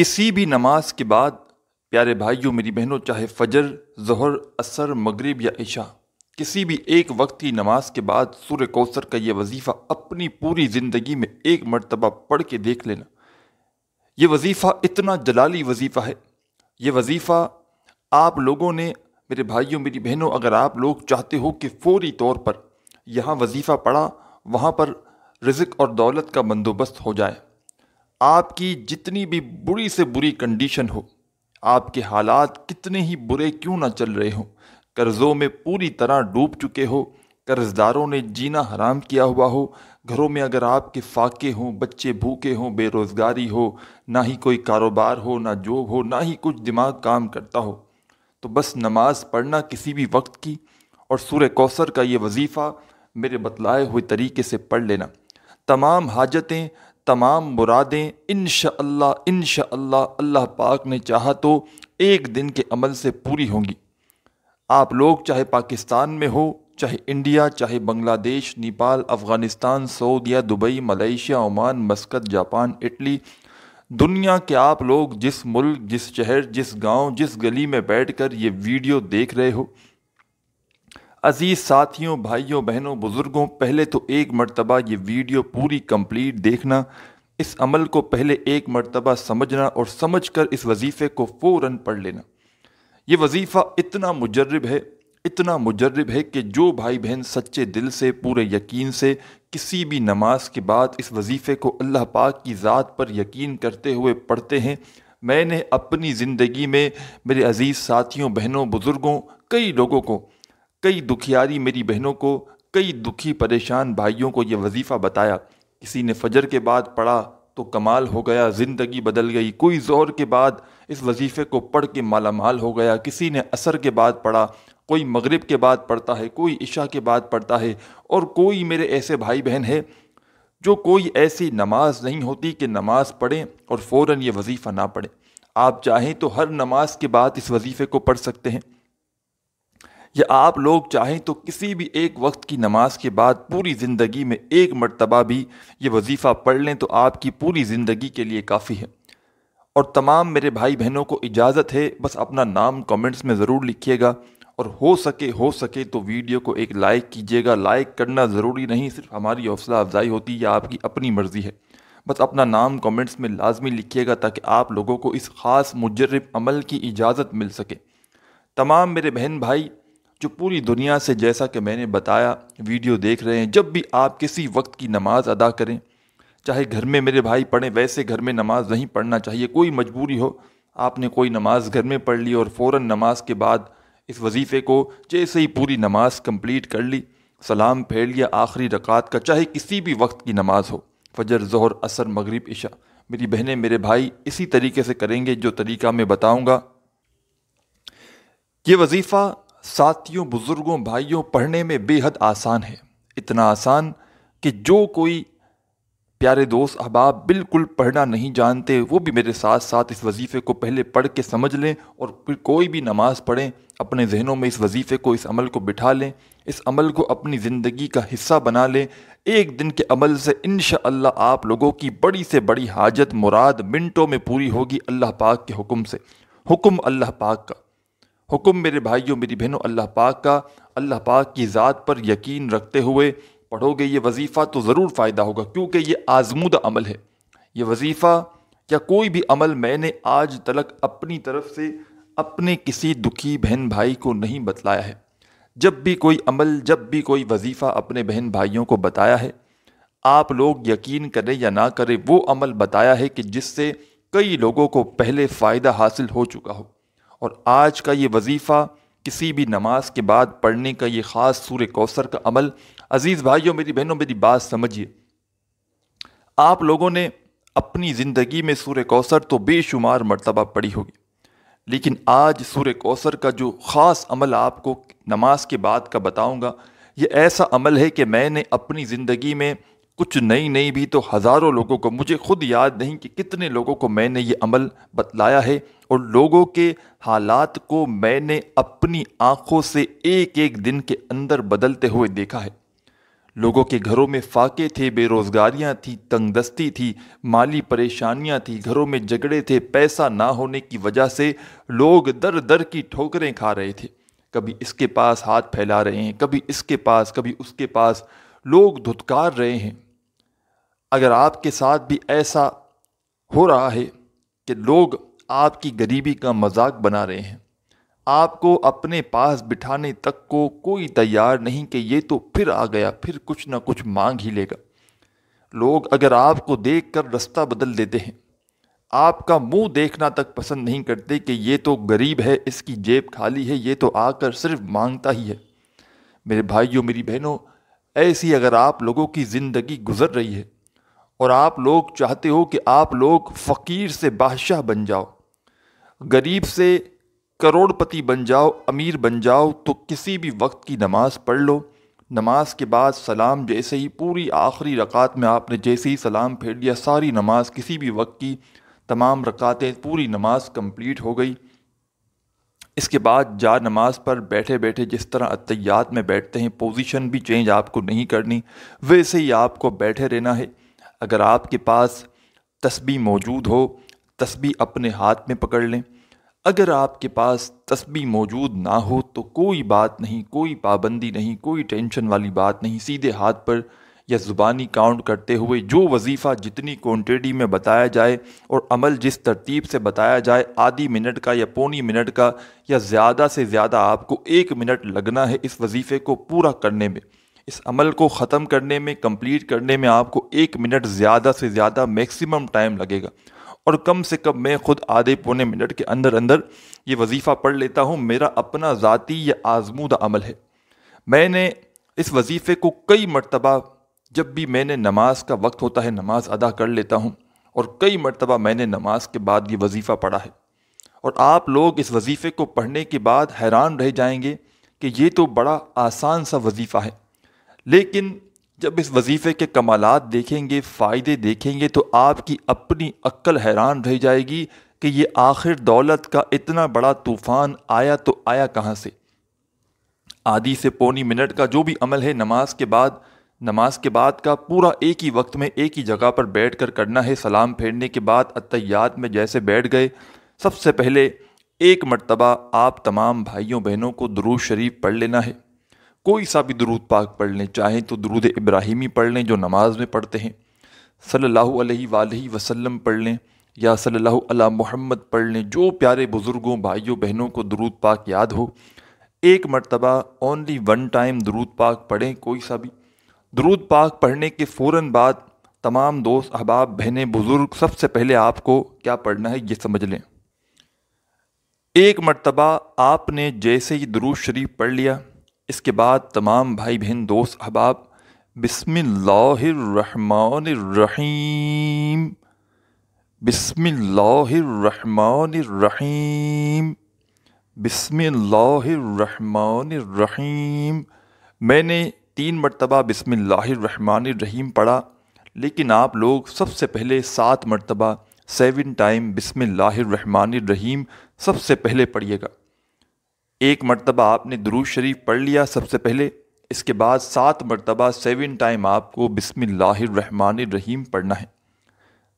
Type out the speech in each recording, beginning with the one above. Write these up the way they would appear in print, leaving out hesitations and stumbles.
کسی بھی نماز کے بعد پیارے بھائیوں میری بہنوں، چاہے فجر، ظہر، عصر، مغرب یا عشاء، کسی بھی ایک وقت کی نماز کے بعد سورہ کوثر کا یہ وظیفہ اپنی پوری زندگی میں ایک مرتبہ پڑھ کے دیکھ لینا۔ یہ وظیفہ اتنا جلالی وظیفہ ہے۔ یہ وظیفہ آپ لوگوں نے، میرے بھائیوں میری بہنوں، اگر آپ لوگ چاہتے ہو کہ فوری طور پر یہاں وظیفہ پڑھا وہاں پر رزق اور دولت کا بندوبست ہو جائے، آپ کی جتنی بھی بری سے بری کنڈیشن ہو، آپ کے حالات کتنے ہی برے کیوں نہ چل رہے ہوں، قرضوں میں پوری طرح ڈوب چکے ہو، قرض داروں نے جینا حرام کیا ہوا ہو، گھروں میں اگر آپ کے فاقے ہوں، بچے بھوکے ہوں، بے روزگاری ہو، نہ ہی کوئی کاروبار ہو، نہ جاب ہو، نہ ہی کچھ دماغ کام کرتا ہو، تو بس نماز پڑھنا کسی بھی وقت کی اور سورہ کوثر کا یہ وظیفہ میرے بتلائے ہوئے طریقے سے پڑھ لینا۔ تمام حاجتیں، تمام مرادیں انشاءاللہ انشاءاللہ اللہ پاک نے چاہا تو ایک دن کے عمل سے پوری ہوں گی۔ آپ لوگ چاہے پاکستان میں ہو، چاہے انڈیا، چاہے بنگلہ دیش، نیپال، افغانستان، سعودیہ، Dubai, Malaysia, Oman, Muscat, Japan, Italy, دنیا کے آپ لوگ جس ملک، جس شہر، جس گاؤں، جس گلی میں بیٹھ کر یہ ویڈیو دیکھ رہے ہو، عزیز ساتھیوں، بھائیوں، بہنوں، بزرگوں، پہلے تو ایک مرتبہ یہ ویڈیو پوری کمپلیٹ دیکھنا، اس عمل کو پہلے ایک مرتبہ سمجھنا اور سمجھ کر اس وظیفے کو فوراً پڑھ لینا۔ یہ وظیفہ اتنا مجرب ہے کہ جو بھائی بہن سچے دل سے، پورے یقین سے کسی بھی نماز کے بعد اس وظیفے کو اللہ پاک کی ذات پر یقین کرتے ہوئے پڑھتے ہیں، میں نے اپنی زندگی میں میرے عزیز ساتھیوں، بہنوں، بزرگوں، کئی لوگوں کو، کئی دکھیاری میری بہنوں کو، کئی دکھی پریشان بھائیوں کو یہ وظیفہ بتایا۔ کسی نے فجر کے بعد پڑھا تو کمال ہو گیا، زندگی بدل گئی۔ کوئی ظہر کے بعد اس وظیفے کو پڑھ کے مالا مال ہو گیا۔ کسی نے عصر کے بعد پڑھا، کوئی مغرب کے بعد پڑھتا ہے، کوئی عشاء کے بعد پڑھتا ہے، اور کوئی میرے ایسے بھائی بہن ہے جو کوئی ایسی نماز نہیں ہوتی کہ نماز پڑھیں اور فوراً یہ وظیفہ نہ پڑھیں۔ آپ چاہیں تو ہر نماز کے بعد اس وظیفے کو پڑھ سکتے ہیں، یا آپ لوگ چاہیں تو کسی بھی ایک وقت کی نماز کے بعد پوری زندگی میں ایک مرتبہ بھی یہ وظیفہ پڑھ لیں تو آپ کی پوری زندگی کے لیے کافی ہے۔ اور تمام میرے بھائی بہنوں کو اجازت ہے، بس اپنا نام کمنٹس میں ضرور لکھیے گا، اور ہو سکے تو ویڈیو کو ایک لائک کیجیے گا۔ لائک کرنا ضروری نہیں، صرف ہماری حوصلہ افزائی ہوتی ہے، یا آپ کی اپنی مرضی ہے۔ بس اپنا نام کمنٹس میں لازمی لکھیے گا تاکہ آپ لوگوں کو اس خاص مجرب عمل کی اجازت مل سکے۔ تمام میرے بہن بھائی جو پوری دنیا سے، جیسا کہ میں نے بتایا، ویڈیو دیکھ رہے ہیں، جب بھی آپ کسی وقت کی نماز ادا کریں، چاہے گھر میں میرے بھائی پڑھیں، ویسے گھر میں نماز نہیں پڑھنا چاہیے، کوئی مجبوری ہو، آپ نے کوئی نماز گھر میں پڑھ لی اور فوراً نماز کے بعد اس وظیفے کو جیسے ہی پوری نماز کمپلیٹ کر لی، سلام پھیر لیا آخری رکعت کا، چاہے کسی بھی وقت کی نماز ہو، فجر، ظہر، عصر، مغرب، عشاء، میری بہنیں، میرے بھائی اسی طریقے سے کریں گے جو طریقہ میں بتاؤں گا۔ یہ وظیفہ ساتھیوں، بزرگوں، بھائیوں، پڑھنے میں بے حد آسان ہے، اتنا آسان کہ جو کوئی پیارے دوست احباب بالکل پڑھنا نہیں جانتے، وہ بھی میرے ساتھ ساتھ اس وظیفے کو پہلے پڑھ کے سمجھ لیں، اور پھر کوئی بھی نماز پڑھیں، اپنے ذہنوں میں اس وظیفے کو، اس عمل کو بٹھا لیں، اس عمل کو اپنی زندگی کا حصہ بنا لیں۔ ایک دن کے عمل سے انشاءاللہ آپ لوگوں کی بڑی سے بڑی حاجت مراد منٹوں میں پوری ہوگی، اللہ پاک کے حکم سے۔ حکم اللہ پاک کا، حکم میرے بھائیوں میری بہنوں اللہ پاک کا۔ اللہ پاک کی ذات پر یقین رکھتے ہوئے پڑھو گے یہ وظیفہ تو ضرور فائدہ ہوگا، کیونکہ یہ آزمودہ عمل ہے۔ یہ وظیفہ یا کوئی بھی عمل میں نے آج تلک اپنی طرف سے اپنے کسی دکھی بہن بھائی کو نہیں بتلایا ہے۔ جب بھی کوئی عمل، جب بھی کوئی وظیفہ اپنے بہن بھائیوں کو بتایا ہے، آپ لوگ یقین کریں یا نہ کریں، وہ عمل بتایا ہے کہ جس سے کئی لوگوں کو پہلے فائدہ حاصل ہو چکا ہو۔ اور آج کا یہ وظیفہ کسی بھی نماز کے بعد پڑھنے کا یہ خاص سورہ کوثر کا عمل، عزیز بھائیوں میری بہنوں میری بات سمجھیے، آپ لوگوں نے اپنی زندگی میں سورہ کوثر تو بے شمار مرتبہ پڑھی ہوگی، لیکن آج سورہ کوثر کا جو خاص عمل آپ کو نماز کے بعد کا بتاؤں گا، یہ ایسا عمل ہے کہ میں نے اپنی زندگی میں کچھ نئی بھی تو ہزاروں لوگوں کو، مجھے خود یاد نہیں کہ کتنے لوگوں کو میں نے یہ عمل بتلایا ہے، اور لوگوں کے حالات کو میں نے اپنی آنکھوں سے ایک ایک دن کے اندر بدلتے ہوئے دیکھا ہے۔ لوگوں کے گھروں میں فاقے تھے، بے روزگاریاں تھیں، تنگ دستی تھی، مالی پریشانیاں تھیں، گھروں میں جھگڑے تھے، پیسہ نہ ہونے کی وجہ سے لوگ در در کی ٹھوکریں کھا رہے تھے۔ کبھی اس کے پاس ہاتھ پھیلا رہے ہیں، کبھی اس کے پاس، کبھی اس کے پاس، لوگ دھتکار رہے ہیں۔ اگر آپ کے ساتھ بھی ایسا ہو رہا ہے کہ لوگ آپ کی غریبی کا مذاق بنا رہے ہیں، آپ کو اپنے پاس بٹھانے تک کو کوئی تیار نہیں کہ یہ تو پھر آ گیا، پھر کچھ نہ کچھ مانگ ہی لے گا، لوگ اگر آپ کو دیکھ کر رستہ بدل دیتے ہیں، آپ کا منہ دیکھنا تک پسند نہیں کرتے کہ یہ تو غریب ہے، اس کی جیب خالی ہے، یہ تو آ کر صرف مانگتا ہی ہے۔ میرے بھائیوں، میری بہنوں، ایسی اگر آپ لوگوں کی زندگی گزر رہی ہے اور آپ لوگ چاہتے ہو کہ آپ لوگ فقیر سے بادشاہ بن جاؤ، غریب سے کروڑ پتی بن جاؤ، امیر بن جاؤ، تو کسی بھی وقت کی نماز پڑھ لو۔ نماز کے بعد سلام جیسے ہی، پوری آخری رکعت میں آپ نے جیسے ہی سلام پھیر لیا، ساری نماز کسی بھی وقت کی تمام رکعتیں، پوری نماز کمپلیٹ ہو گئی۔ اس کے بعد جا نماز پر بیٹھے بیٹھے جس طرح اتحیات میں بیٹھتے ہیں، پوزیشن بھی چینج آپ کو نہیں کرنی، ویسے ہی آپ کو بیٹھے رہنا ہے۔ اگر آپ کے پاس تسبیح موجود ہو، تسبیح اپنے ہاتھ میں پکڑ لیں۔ اگر آپ کے پاس تسبیح موجود نہ ہو تو کوئی بات نہیں، کوئی پابندی نہیں، کوئی ٹینشن والی بات نہیں، سیدھے ہاتھ پر یا زبانی کاؤنٹ کرتے ہوئے جو وظیفہ جتنی کوانٹٹی میں بتایا جائے اور عمل جس ترتیب سے بتایا جائے، آدھی منٹ کا یا پونی منٹ کا یا زیادہ سے زیادہ آپ کو 1 منٹ لگنا ہے اس وظیفے کو پورا کرنے میں، اس عمل کو ختم کرنے میں، کمپلیٹ کرنے میں آپ کو 1 منٹ زیادہ سے زیادہ میکسیمم ٹائم لگے گا۔ اور کم سے کم میں خود آدھے پونے منٹ کے اندر اندر یہ وظیفہ پڑھ لیتا ہوں۔ میرا اپنا ذاتی یا آزمودہ عمل ہے۔ میں نے اس وظیفے کو کئی مرتبہ، جب بھی میں نے نماز کا وقت ہوتا ہے نماز ادا کر لیتا ہوں، اور کئی مرتبہ میں نے نماز کے بعد یہ وظیفہ پڑھا ہے۔ اور آپ لوگ اس وظیفے کو پڑھنے کے بعد حیران رہ جائیں گے کہ یہ تو بڑا آسان سا وظیفہ ہے، لیکن جب اس وظیفے کے کمالات دیکھیں گے، فائدے دیکھیں گے، تو آپ کی اپنی عقل حیران رہ جائے گی کہ یہ آخر دولت کا اتنا بڑا طوفان آیا تو آیا کہاں سے۔ آدھی سے پونی منٹ کا جو بھی عمل ہے نماز کے بعد کا پورا ایک ہی وقت میں ایک ہی جگہ پر بیٹھ کر کرنا ہے۔ سلام پھیرنے کے بعد اتحیات میں جیسے بیٹھ گئے، سب سے پہلے 1 مرتبہ آپ تمام بھائیوں بہنوں کو درود شریف پڑھ لینا ہے۔ کوئی سا بھی درود پاک پڑھ لیں، چاہیں تو درود ابراہیمی پڑھ لیں جو نماز میں پڑھتے ہیں، صلی اللہ علیہ وآلہ وسلم پڑھ لیں، یا صلی اللہ علی محمد پڑھ لیں، جو پیارے بزرگوں بھائیوں بہنوں کو درود پاک یاد ہو۔ 1 مرتبہ اونلی 1 ٹائم درود پاک پڑھیں، کوئی سا بھی۔ درود پاک پڑھنے کے فوراً بعد تمام دوست احباب بہنیں بزرگ، سب سے پہلے آپ کو کیا پڑھنا ہے یہ سمجھ لیں۔ 1 مرتبہ آپ نے جیسے ہی درود شریف پڑھ لیا، اس کے بعد تمام بھائی بہن دوست احباب بسم اللہ الرحمن الرحیم، بسم اللہ الرحمن الرحیم، بسم اللہ الرحمن الرحیم۔ میں نے 3 مرتبہ بسم اللہ الرحمن الرحیم پڑھا، لیکن آپ لوگ سب سے پہلے 7 مرتبہ 7 ٹائم بسم اللہ الرحمن الرحیم سب سے پہلے پڑھیے گا۔ 1 مرتبہ آپ نے درود شریف پڑھ لیا سب سے پہلے، اس کے بعد 7 مرتبہ 7 ٹائم آپ کو بسم اللہ الرحمن الرحیم پڑھنا ہے۔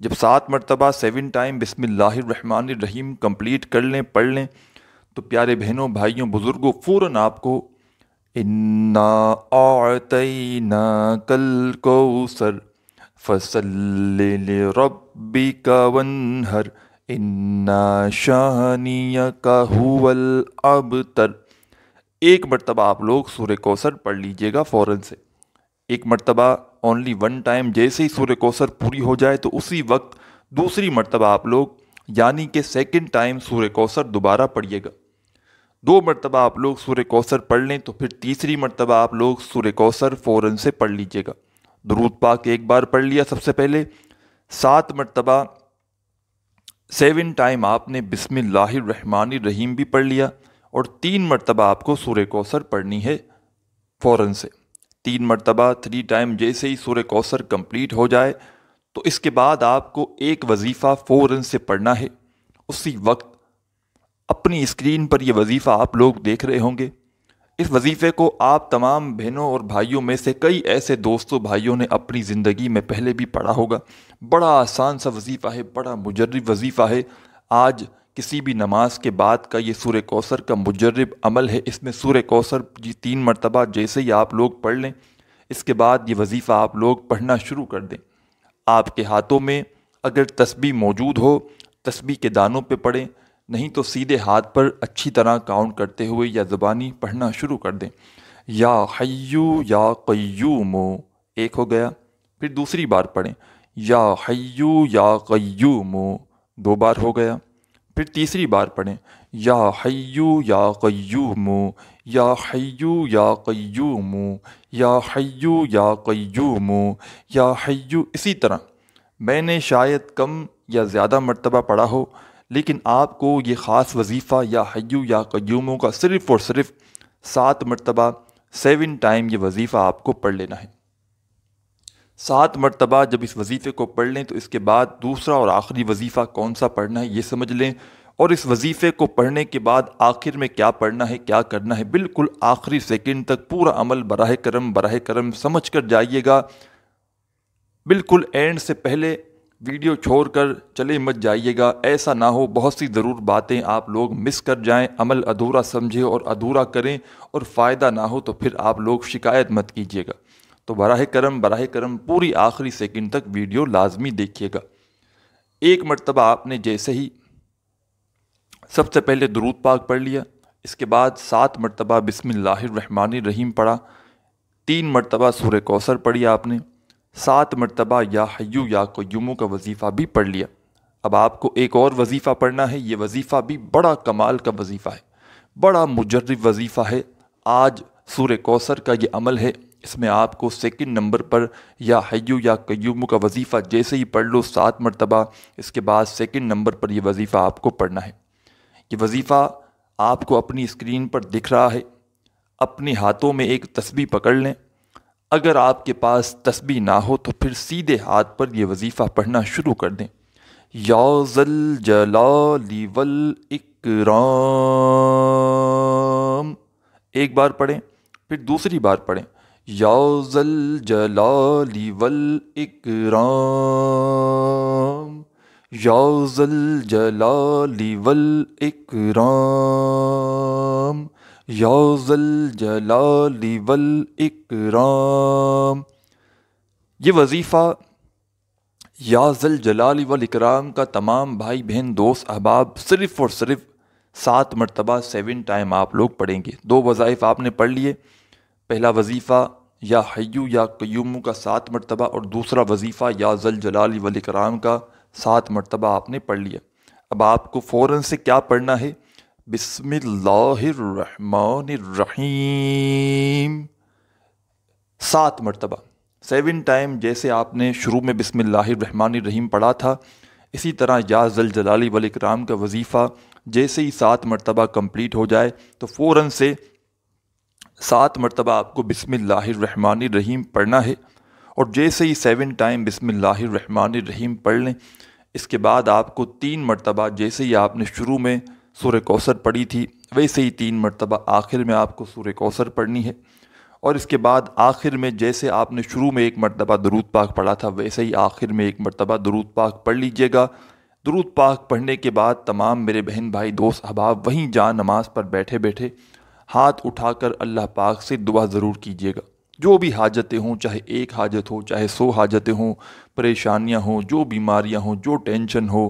جب 7 مرتبہ 7 ٹائم بسم اللہ الرحمن الرحیم کمپلیٹ کر لیں، پڑھ لیں، تو پیارے بہنوں بھائیوں بزرگوں فوراً آپ کو اِنَّا أَعْطَيْنَاكَ الْكَوْثَرَ فَصَلِّ لِرَبِّكَ وَانْحَرْ اِنَّا شَانِئَكَ هُوَ الْأَبْتَرُ۔ 1 مرتبہ آپ لوگ سورہ کوثر پڑھ لیجئے گا فوراً سے۔ 1 مرتبہ اونلی 1 ٹائم، جیسے ہی سورہ کوثر پوری ہو جائے تو اسی وقت دوسری مرتبہ آپ لوگ یعنی کہ 2nd ٹائم سورہ کوثر دوبارہ پڑھیے گا۔ 2 مرتبہ آپ لوگ سورہ کوثر پڑھ لیں تو پھر تیسری مرتبہ آپ لوگ سورہ کوثر فوراً سے پڑھ لیجئے گا۔ درود پاک 1 بار پڑھ لیا سب سے پہلے، 7 مرتبہ 7 ٹائم آپ نے بسم اللہ الرحمن الرحیم بھی پڑھ لیا، اور 3 مرتبہ آپ کو سورہ کوثر پڑھنی ہے فوراً سے۔ 3 مرتبہ 3 ٹائم جیسے ہی سورہ کوثر کمپلیٹ ہو جائے تو اس کے بعد آپ کو ایک وظیفہ فوراً سے پڑھنا ہے۔ اسی وقت اپنی اسکرین پر یہ وظیفہ آپ لوگ دیکھ رہے ہوں گے۔ اس وظیفے کو آپ تمام بہنوں اور بھائیوں میں سے کئی ایسے دوستوں بھائیوں نے اپنی زندگی میں پہلے بھی پڑھا ہوگا۔ بڑا آسان سا وظیفہ ہے، بڑا مجرب وظیفہ ہے۔ آج کسی بھی نماز کے بعد کا یہ سورہ کوثر کا مجرب عمل ہے۔ اس میں سورہ کوثر 3 مرتبہ جیسے ہی آپ لوگ پڑھ لیں، اس کے بعد یہ وظیفہ آپ لوگ پڑھنا شروع کر دیں۔ آپ کے ہاتھوں میں اگر تسبیح موجود ہو، تسبیح کے دانوں پہ پڑھیں، نہیں تو سیدھے ہاتھ پر اچھی طرح کاؤنٹ کرتے ہوئے یا زبانی پڑھنا شروع کر دیں۔ یا حیو یا قیوم، ایک ہو گیا۔ پھر دوسری بار پڑھیں، یا حیو یا قیوم، 2 بار ہو گیا۔ پھر تیسری بار پڑھیں، یا حیو یا قیوم، یا حیو یا قیوم، یا حیو یا قیوم، یا حیو، اسی طرح۔ میں نے شاید کم یا زیادہ مرتبہ پڑھا ہو، لیکن آپ کو یہ خاص وظیفہ یا حیو یا قیوموں کا صرف اور صرف 7 مرتبہ 7 ٹائم یہ وظیفہ آپ کو پڑھ لینا ہے۔ 7 مرتبہ جب اس وظیفے کو پڑھ لیں تو اس کے بعد دوسرا اور آخری وظیفہ کون سا پڑھنا ہے یہ سمجھ لیں، اور اس وظیفے کو پڑھنے کے بعد آخر میں کیا پڑھنا ہے، کیا کرنا ہے، بالکل آخری سیکنڈ تک پورا عمل براہ کرم سمجھ کر جائیے گا۔ بالکل اینڈ سے پہلے ویڈیو چھوڑ کر چلے مت جائیے گا، ایسا نہ ہو بہت سی ضرور باتیں آپ لوگ مس کر جائیں، عمل ادھورا سمجھیں اور ادھورا کریں اور فائدہ نہ ہو تو پھر آپ لوگ شکایت مت کیجیے گا۔ تو براہ کرم پوری آخری سیکنڈ تک ویڈیو لازمی دیکھیے گا۔ ایک مرتبہ آپ نے جیسے ہی سب سے پہلے درود پاک پڑھ لیا، اس کے بعد 7 مرتبہ بسم اللہ الرحمن الرحیم پڑھا، 3 مرتبہ سورہ کوثر پڑھی آپ نے، 7 مرتبہ یا حیو یا قیوم کا وظیفہ بھی پڑھ لیا۔ اب آپ کو ایک اور وظیفہ پڑھنا ہے، یہ وظیفہ بھی بڑا کمال کا وظیفہ ہے، بڑا مجرب وظیفہ ہے۔ آج سورہ کوثر کا یہ عمل ہے، اس میں آپ کو سیکنڈ نمبر پر یا حیو یا قیوم کا وظیفہ جیسے ہی پڑھ لو 7 مرتبہ، اس کے بعد سیکنڈ نمبر پر یہ وظیفہ آپ کو پڑھنا ہے۔ یہ وظیفہ آپ کو اپنی اسکرین پر دکھ رہا ہے۔ اپنے ہاتھوں میں ایک تسبیح پکڑ لیں، اگر آپ کے پاس تسبیح نہ ہو تو پھر سیدھے ہاتھ پر یہ وظیفہ پڑھنا شروع کر دیں۔ یا ذل جلال والاکرام، ایک بار پڑھیں، پھر دوسری بار پڑھیں، یا ذل جلال والاکرام، یا ذل جلال والاکرام، یا ذل جلال والاکرام۔ یہ وظیفہ یا ذل جلال والاکرام کا تمام بھائی بہن دوست احباب صرف اور صرف 7 مرتبہ 7 ٹائم آپ لوگ پڑھیں گے۔ 2 وظائف آپ نے پڑھ لیے، پہلا وظیفہ یا حیو یا قیوم کا 7 مرتبہ اور دوسرا وظیفہ یا ذل جلال والاکرام کا 7 مرتبہ آپ نے پڑھ لیا۔ اب آپ کو فوراً سے کیا پڑھنا ہے؟ بسم اللہ الرحمن الرحیم، 7 مرتبہ 7 ٹائم، جیسے آپ نے شروع میں بسم اللہ الرحمن الرحیم پڑھا تھا، اسی طرح یا ذل جلال والاکرام کا وظیفہ جیسے ہی 7 مرتبہ کمپلیٹ ہو جائے تو فوراً سے 7 مرتبہ آپ کو بسم اللہ الرحمن الرحیم پڑھنا ہے، اور جیسے ہی 7 ٹائم بسم اللہ الرحمن الرحیم پڑھ لیں، اس کے بعد آپ کو 3 مرتبہ جیسے ہی آپ نے شروع میں سورہ کوثر پڑھی تھی ویسے ہی 3 مرتبہ آخر میں آپ کو سورہ کوثر پڑھنی ہے، اور اس کے بعد آخر میں جیسے آپ نے شروع میں 1 مرتبہ درود پاک پڑھا تھا ویسے ہی آخر میں 1 مرتبہ درود پاک پڑھ لیجئے گا۔ درود پاک پڑھنے کے بعد تمام میرے بہن بھائی دوست احباب وہیں جہاں نماز پر بیٹھے بیٹھے ہاتھ اٹھا کر اللہ پاک سے دعا ضرور کیجئے گا۔ جو بھی حاجتیں ہوں، چاہے 1 حاجت ہو، چاہے 100 حاجتیں ہوں، پریشانیاں ہوں، جو بیماریاں ہوں، جو ٹینشن ہو،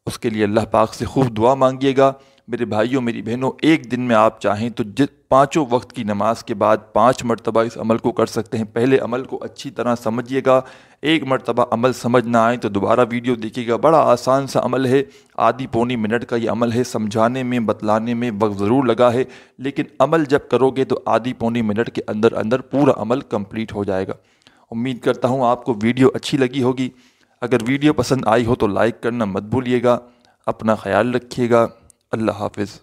اس کے لیے اللہ پاک سے خوب دعا مانگیے گا۔ میرے بھائیوں میری بہنوں، ایک دن میں آپ چاہیں تو 5 وقت کی نماز کے بعد 5 مرتبہ اس عمل کو کر سکتے ہیں۔ پہلے عمل کو اچھی طرح سمجھیے گا، 1 مرتبہ عمل سمجھ نہ آئے تو دوبارہ ویڈیو دیکھیے گا۔ بڑا آسان سا عمل ہے، آدھی پونی منٹ کا یہ عمل ہے، سمجھانے میں بتلانے میں وقت ضرور لگا ہے، لیکن عمل جب کرو گے تو آدھی پونی منٹ کے اندر اندر پورا عمل کمپلیٹ ہو جائے گا۔ امید کرتا ہوں آپ کو ویڈیو اچھی لگی ہوگی۔ اگر ویڈیو پسند آئی ہو تو لائک کرنا مت بھولیے گا۔ اپنا خیال رکھیے گا۔ اللہ حافظ۔